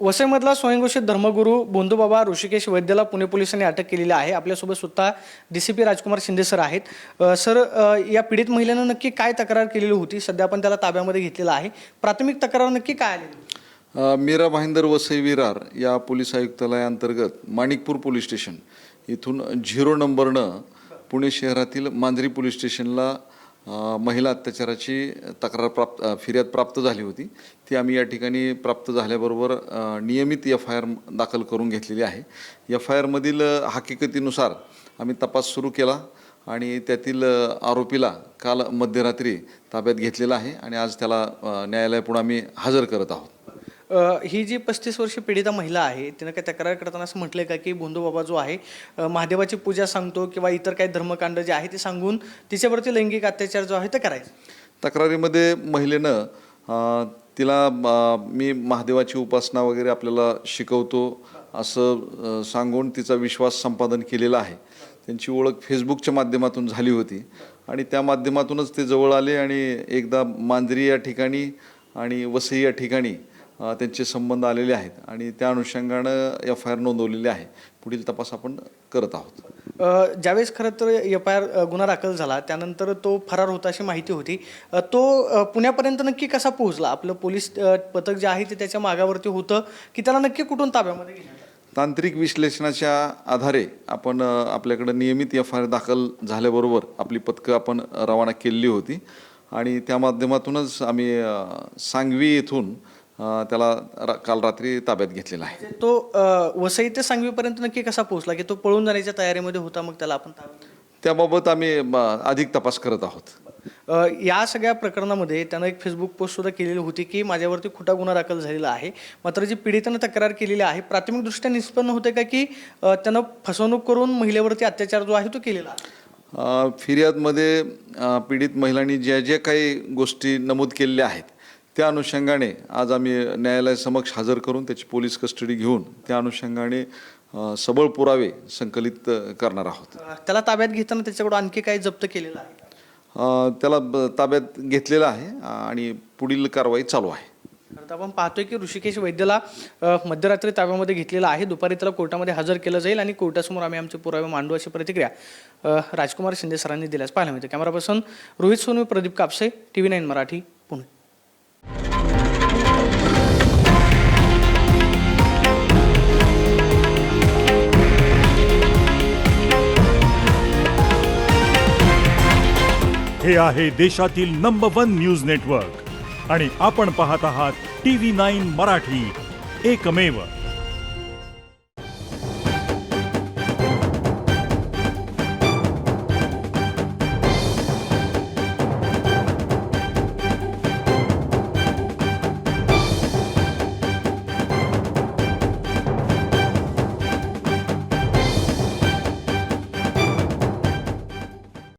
वसईमधला स्वयंघोषित धर्मगुरू बोंधूबाबा ऋषिकेश वैद्यला पुणे पोलिसांनी अटक केलेली आहे। आपल्यासोबत स्वतः DCP राजकुमार शिंदे सर आहेत। सर, या पीडित महिलेनं नक्की काय तक्रार केलेली होती? सध्या आपण त्याला ताब्यामध्ये घेतलेला आहे। प्राथमिक तक्रार नक्की काय आली? मीरा भाईंदर वसई विरार या पोलीस आयुक्तालयाअंतर्गत माणिकपूर पोलीस स्टेशन इथून 0 नंबरनं पुणे शहरातील मांजरी पोलीस स्टेशनला महिला अत्याचाराची फिर्याद प्राप्त झाली होती। ती आम्ही या ठिकाणी प्राप्त झाल्याबरोबर नियमित FIR दाखल करून घेतलेली आहे। FIR मधील हकीकतीनुसार आम्ही तपास सुरू केला आणि त्यातील आरोपीला काल मध्यरात्री ताब्यात घेतलेला आहे आणि आज त्याला न्यायालयापुढे आम्ही हजर करत आहोत। ही जी 35 वर्षीय पीडिता महिला आहे, तिनं काही तक्रार करताना असं म्हटलंय का की बोंधूबाबा जो आहे महादेवाची पूजा सांगतो किंवा इतर काही धर्मकांड जे आहे ते सांगून तिच्यावरती लैंगिक अत्याचार जो आहे ते करायचं? तक्रारीमध्ये महिलेनं तिला मी महादेवाची उपासना वगैरे आपल्याला शिकवतो असं सांगून तिचा विश्वास संपादन केलेला आहे। त्यांची ओळख फेसबुकच्या माध्यमातून झाली होती आणि त्या माध्यमातूनच ते जवळ आले आणि एकदा मांजरी या ठिकाणी आणि वसई या ठिकाणी त्यांचे संबंध आलेले आहेत आणि त्या अनुषंगानं FIR नोंदवलेली आहे। पुढील तपास आपण करत आहोत। ज्यावेळेस खरं तर FIR गुन्हा दाखल झाला त्यानंतर तो फरार होता अशी माहिती होती। तो पुण्यापर्यंत नक्की कसा पोहोचला? आपलं पोलीस पथक जे आहे ते त्याच्या मागावरती होतं की त्याला नक्की कुठून ताब्यामध्ये घेतलं? तांत्रिक विश्लेषणाच्या आधारे आपण आपल्याकडे नियमित FIR दाखल झाल्याबरोबर आपली पथकं आपण रवाना केलेली होती आणि त्या माध्यमातूनच आम्ही सांगवी येथून त्याला काल रात्री ताब्यात घेतलेला आहे। तो वसई ते सांगवीपर्यंत नक्की कसा पोहोचला की तो पळून जाण्याच्या तयारीमध्ये होता, मग त्याला आपण त्याबाबत आम्ही अधिक तपास करत आहोत। या सगळ्या प्रकरणामध्ये त्यानं एक फेसबुक पोस्ट सुद्धा केलेली होती की माझ्यावरती खोटा गुन्हा दाखल झालेला आहे। मात्र जी पीडितानं तक्रार केलेली आहे प्राथमिकदृष्ट्या निष्पन्न होते का की त्यानं फसवणूक करून महिलेवरती अत्याचार जो आहे तो केलेला आहे? फिर्यादमध्ये पीडित महिलांनी ज्या काही गोष्टी नमूद केलेल्या आहेत त्या अनुषंगाने आज आम्ही न्यायालयासमक्ष हजर करून त्याची पोलीस कस्टडी घेऊन त्या अनुषंगाने सबळ पुरावे संकलित करणार आहोत। त्याला ताब्यात घेताना त्याच्याकडून आणखी काही जप्त केलेलं आहे? त्याला ताब्यात घेतलेलं आहे आणि पुढील कारवाई चालू आहे। आता आपण पाहतोय की ऋषिकेश वैद्यला मध्यरात्री ताब्यामध्ये घेतलेला आहे। दुपारी त्याला कोर्टामध्ये हजर केलं जाईल आणि कोर्टासमोर आम्ही आमचे पुरावे मांडू अशी प्रतिक्रिया राजकुमार शिंदे सरांनी दिल्यास पाहायला मिळते। Camera person Rohit Sonu, Pradeep Kapse, TV9 Marathi, Pune. हे आहे देशातील नंबर 1 न्यूज नेटवर्क आणि आपण पाहत आहात TV9 मराठी, एकमेव।